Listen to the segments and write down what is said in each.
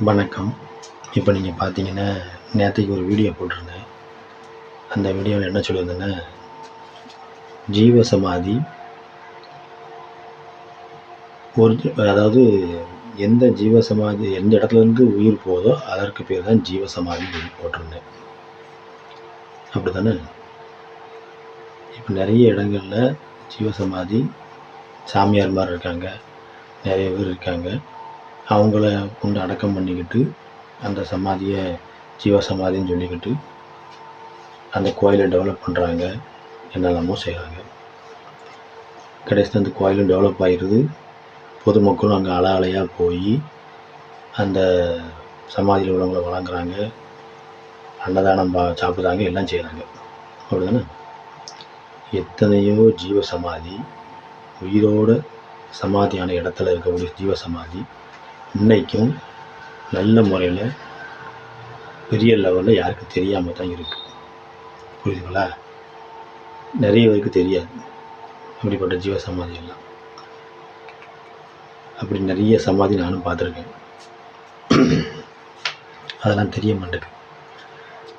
வணக்கம். இப்போ நீங்கள் பார்த்தீங்கன்னா, நேத்தைக்கு ஒரு வீடியோ போட்டிருந்தேன். அந்த வீடியோவில் என்ன சொல்லியிருந்தேன்னா, ஜீவசமாதி அதாவது எந்த ஜீவசமாதி எந்த இடத்துலேருந்து உயிர் போதோ அதற்கு பேர் தான் ஜீவசமாதின்னு சொல்லி போட்டிருந்தேன். அப்படி தானே? இப்போ நிறைய இடங்களில் ஜீவசமாதி சாமியார் மாதிரி இருக்காங்க, நிறைய பேர் இருக்காங்க. அவங்கள கொண்டு அடக்கம் பண்ணிக்கிட்டு அந்த சமாதியை ஜீவசமாதின்னு சொல்லிக்கிட்டு அந்த கோயிலை டெவலப் பண்ணுறாங்க, என்னெல்லாமோ செய்கிறாங்க. கடைசியில் அந்த கோயிலும் டெவலப் ஆகிடுது. பொதுமக்களும் அங்கே அலையாக போய் அந்த சமாதியில் உள்ளவங்களை வழங்குறாங்க, அன்னதானம் சாப்பிட்றாங்க, எல்லாம் செய்கிறாங்க. அப்படி தானே? எத்தனையோ ஜீவசமாதி உயிரோட சமாதியான இடத்துல இருக்கக்கூடிய ஜீவசமாதி இன்றைக்கும் நல்ல முறையில் பெரிய லெவலில் யாருக்கும் தெரியாமல் தான் இருக்குது. புரியுதுங்களா? நிறைய பேருக்கு தெரியாது அப்படிப்பட்ட ஜீவசமாதி எல்லாம். அப்படி நிறைய சமாதி நானும் பார்த்துருக்கேன். அதெல்லாம் தெரிய மாட்டேங்குது.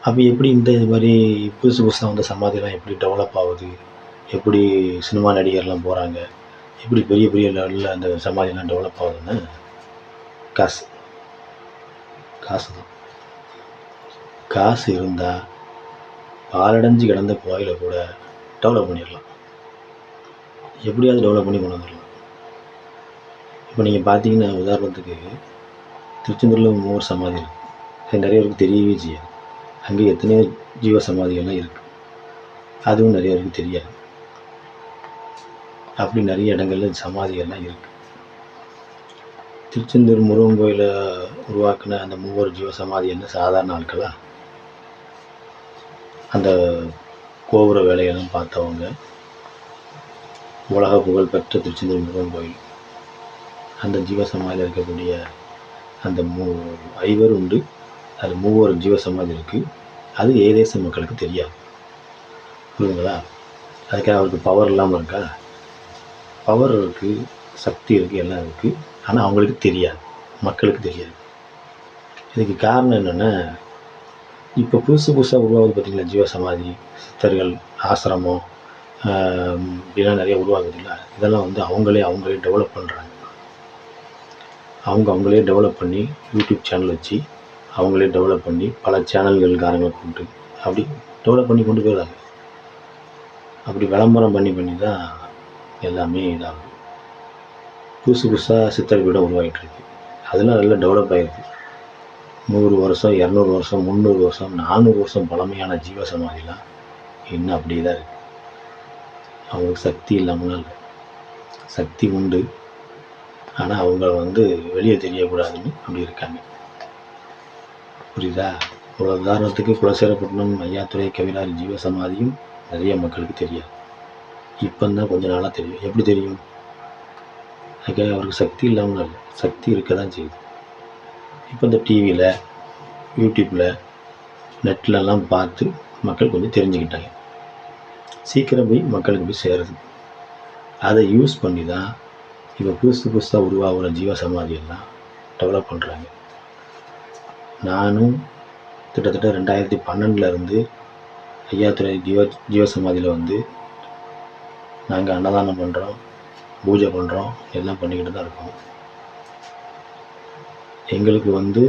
அப்போ எப்படி இந்த மாதிரி புதுசு புதுசாக வந்த சமாதிலாம் எப்படி டெவலப் ஆகுது, எப்படி சினிமா நடிகர்லாம் போகிறாங்க, எப்படி பெரிய பெரிய லெவலில் அந்த சமாதிலாம் டெவலப் ஆகுதுன்னா காசு தான். காசு இருந்தால் பாலடைஞ்சு கிடந்த கோயிலை கூட டெவலப் பண்ணிடலாம். எப்படியாவது டெவலப் பண்ணி கொண்டு வந்துடலாம். இப்போ நீங்கள் பார்த்தீங்கன்னா, உதாரணத்துக்கு திருச்செந்தூரில் 3 சமாதி இருக்குது. அது நிறைய பேருக்கு தெரியவே செய்யாது. அங்கே எத்தனையோ ஜீவசமாதிகள்லாம் இருக்குது, அதுவும் நிறைய பேருக்கு தெரியாது. அப்படி நிறைய இடங்களில் சமாதிகள்லாம் இருக்குது. திருச்செந்தூர் முருகன் கோயிலை உருவாக்கின அந்த 3 ஜீவசமாதி என்ன சாதாரண ஆட்களா? அந்த கோபுர வேலையெல்லாம் பார்த்தவங்க. உலக புகழ் பெற்ற திருச்செந்தூர் முருகன் கோயில், அந்த ஜீவசமாதியில் இருக்கக்கூடிய அந்த 5 உண்டு. அது 3 ஜீவசமாதி இருக்குது. அது ஏதேச மக்களுக்கு தெரியாது. புரியுதுங்களா? அதுக்காக அவருக்கு பவர் இல்லாமல் இருக்கா? பவர் இருக்குது, சக்தி இருக்குது, எல்லாம் இருக்குது. ஆனால் அவங்களுக்கு தெரியாது, மக்களுக்கு தெரியாது. இதுக்கு காரணம் என்னென்னா, இப்போ புதுசாக உருவாகுது பார்த்தீங்களா ஜீவசமாதி, சித்தர்கள் ஆசிரமம் இப்படிலாம் நிறைய உருவாகுதுல்ல. இதெல்லாம் வந்து அவங்களே டெவலப் பண்ணுறாங்க. அவங்களே டெவலப் பண்ணி யூடியூப் சேனல் வச்சு அவங்களே டெவலப் பண்ணி பல சேனல்கள்காரங்களை கூப்பிட்டு அப்படி டெவலப் பண்ணி கொண்டு போயிடுறாங்க. அப்படி விளம்பரம் பண்ணி தான் எல்லாமே இதாகும். புதுசாக சித்தர் பீடம் உருவாகிட்டு இருக்கு. அதெல்லாம் நல்லா டெவலப் ஆகிருக்கு. 100 வருஷம், 200 வருஷம், 300 வருஷம், 400 வருஷம் பழமையான ஜீவசமாதிலாம் இன்னும் அப்படியே தான் இருக்குது. அவங்களுக்கு சக்தி இல்லாமல் இல்லை, சக்தி உண்டு. ஆனால் அவங்க வந்து வெளியே தெரியக்கூடாதுன்னு அப்படி இருக்காங்க. புரியுதா? ஒரு உதாரணத்துக்கு குலசேரப்பட்டினம் ஐயாத்துறை கவிராஜ் ஜீவசமாதியும் நிறைய மக்களுக்கு தெரியாது. இப்போ தான் கொஞ்ச நாளாக தெரியும். எப்படி தெரியும்? அதுக்காக அவருக்கு சக்தி இல்லாமல் இல்லை, சக்தி இருக்க தான் செய்யுது. இப்போ இந்த டிவியில், யூடியூப்பில், நெட்லலாம் பார்த்து மக்கள் கொஞ்சம் தெரிஞ்சுக்கிட்டாங்க. சீக்கிரம் போய் மக்களுக்கு போய் சேருது. அதை யூஸ் பண்ணி தான் இப்போ புதுசாக உருவாகிற ஜீவசமாதியெல்லாம் டெவலப் பண்ணுறாங்க. நானும் கிட்டத்தட்ட 2012 ஐயாத்துறை ஜீவசமாதியில் வந்து நாங்கள் அன்னதானம் பண்ணுறோம், பூஜை பண்ணுறோம், எல்லாம் பண்ணிக்கிட்டு தான் இருக்கோம். எங்களுக்கு வந்து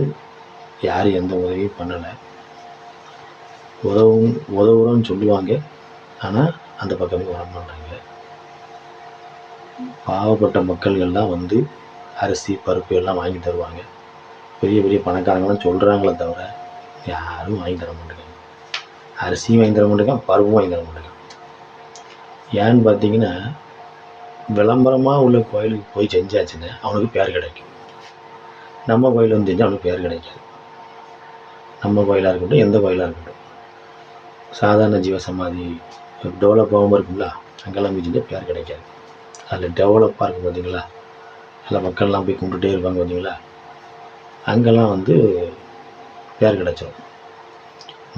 யாரும் எந்த உதவியும் பண்ணலை. உதவுறோன்னு சொல்லுவாங்க, ஆனால் அந்த பக்கமே வர மாட்டாங்க. பாவப்பட்ட மக்கள்கள்லாம் வந்து அரிசி பருப்பு எல்லாம் வாங்கி தருவாங்க. பெரிய பெரிய பணக்காரங்களாம் சொல்கிறாங்களே தவிர யாரும் வாங்கி தர மாட்டேங்காங்க. அரிசியும் வாங்கி தர மாட்டேங்கான், பருப்பும் வாங்கி தர மாட்டேங்கான். ஏன்னு பார்த்தீங்கன்னா, விளம்பரமாக உள்ள கோயிலுக்கு போய் செஞ்சாச்சுன்னா அவனுக்கு பேர் கிடைக்கும். நம்ம கோயில் வந்து செஞ்சால் அவனுக்கு பேர் கிடைக்காது. நம்ம கோயிலாக இருக்கட்டும், எந்த கோயிலாக இருக்கட்டும், சாதாரண ஜீவசமாதி டெவலப் ஆகாமல் இருக்குங்களா, அங்கெல்லாம் போய் செஞ்சால் பேர் கிடைக்காது. அதில் டெவலப்பாக இருக்குது பார்த்தீங்களா, அதில் மக்கள்லாம் போய் கும்பிட்டுட்டே இருப்பாங்க பார்த்தீங்களா, அங்கெல்லாம் வந்து பேர் கிடைச்சிடும்.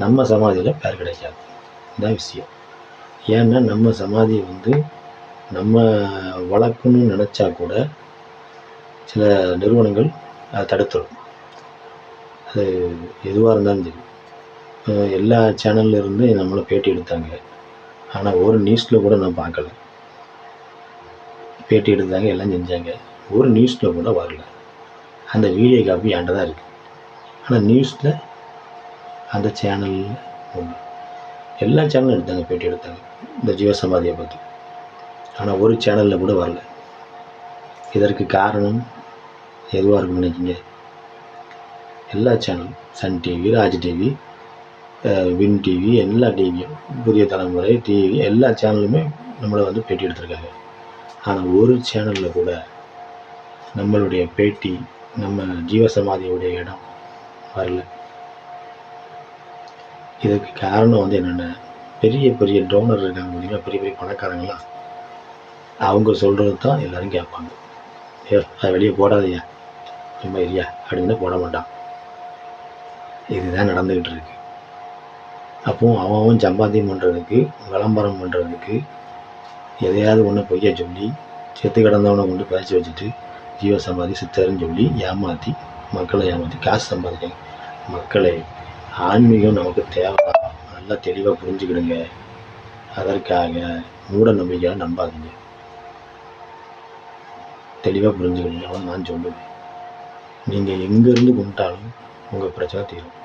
நம்ம சமாதியில் பேர் கிடைக்காது. இதுதான் விஷயம். ஏன்னா நம்ம சமாதியை வந்து நம்ம வளர்க்கணும்னு நினச்சா கூட சில நிறுவனங்கள் அதை தடுத்துடும். அது எதுவாக இருந்தாலும் சரி. எல்லா சேனல்ல இருந்து நம்மளை பேட்டி எடுத்தாங்க. ஆனால் ஒரு நியூஸில் கூட நான் பார்க்கல. பேட்டி எடுத்தாங்க, எல்லாம் செஞ்சாங்க. ஒரு நியூஸில் கூட வரல. அந்த வீடியோ காப்பி என்கிட்ட தான் இருக்குது. ஆனால் நியூஸில் அந்த சேனலில் ஒன்று எல்லா சேனலும் எடுத்தாங்க, பேட்டி எடுத்தாங்க இந்த ஜீவசமாதியை பற்றி. ஆனால் ஒரு சேனலில் கூட வரல. இதற்கு காரணம் எதுவாக இருக்குன்னு நினைக்கிங்க? எல்லா சேனலும், Sun TV, Raj TV, Win TV, எல்லா டிவியும், புதிய தலைமுறை டிவி, எல்லா சேனலுமே நம்மளை வந்து பேட்டி எடுத்திருக்காங்க. ஆனால் ஒரு சேனலில் கூட நம்மளுடைய பேட்டி, நம்ம ஜீவசமாதியுடைய இடம் வரல. இதுக்கு காரணம் வந்து என்னென்ன, பெரிய பெரிய டோனர் இருக்காங்க பார்த்தீங்கன்னா, பெரிய பெரிய பணக்காரங்களாம், அவங்க சொல்கிறது தான் எல்லோரும் கேட்பாங்க. அதை வெளியே போடாதையா, சும்மா இல்லையா அப்படின்னு போட மாட்டான். இதுதான் நடந்துக்கிட்டு இருக்கு. அப்போது அவன் சம்பாத்தியம் பண்ணுறதுக்கு, விளம்பரம் பண்ணுறதுக்கு எதையாவது ஒன்று பொய்யா சொல்லி செத்து கிடந்தவனை கொண்டு பேசி வச்சுட்டு ஜீவசமாதி சித்தர்ன்னு சொல்லி ஏமாற்றி மக்களை ஏமாற்றி காசு சம்பாதிக்காங்க. மக்களை ஆன்மீகம் நமக்கு தேவை, நல்லா தெளிவாக புரிஞ்சுக்கிடுங்க. அதற்காக மூட நம்பிக்கையாக நம்பாதீங்க. தெளிவாக புரிஞ்சுக்கிடுங்க. அவன் நான் சொல்லுவேன், நீங்கள் எங்கேருந்து கும்பிட்டாலும் உங்கள் பிரச்சனை தீரும்.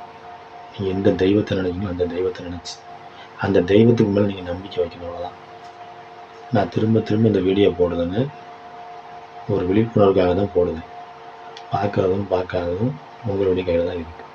நீங்கள் எந்த தெய்வத்தை நினைக்கணும் அந்த தெய்வத்தை நினச்சி அந்த தெய்வத்துக்கு மேலே நீங்கள் நம்பிக்கை வைக்கணும். அவ்வளோதான். நான் திரும்ப திரும்ப இந்த வீடியோ போடுதுன்னு ஒரு விழிப்புணர்வுக்காக தான் போடுது. பார்க்குறதும் பார்க்காததும் உங்களுடைய கையில் தான் இருக்குது.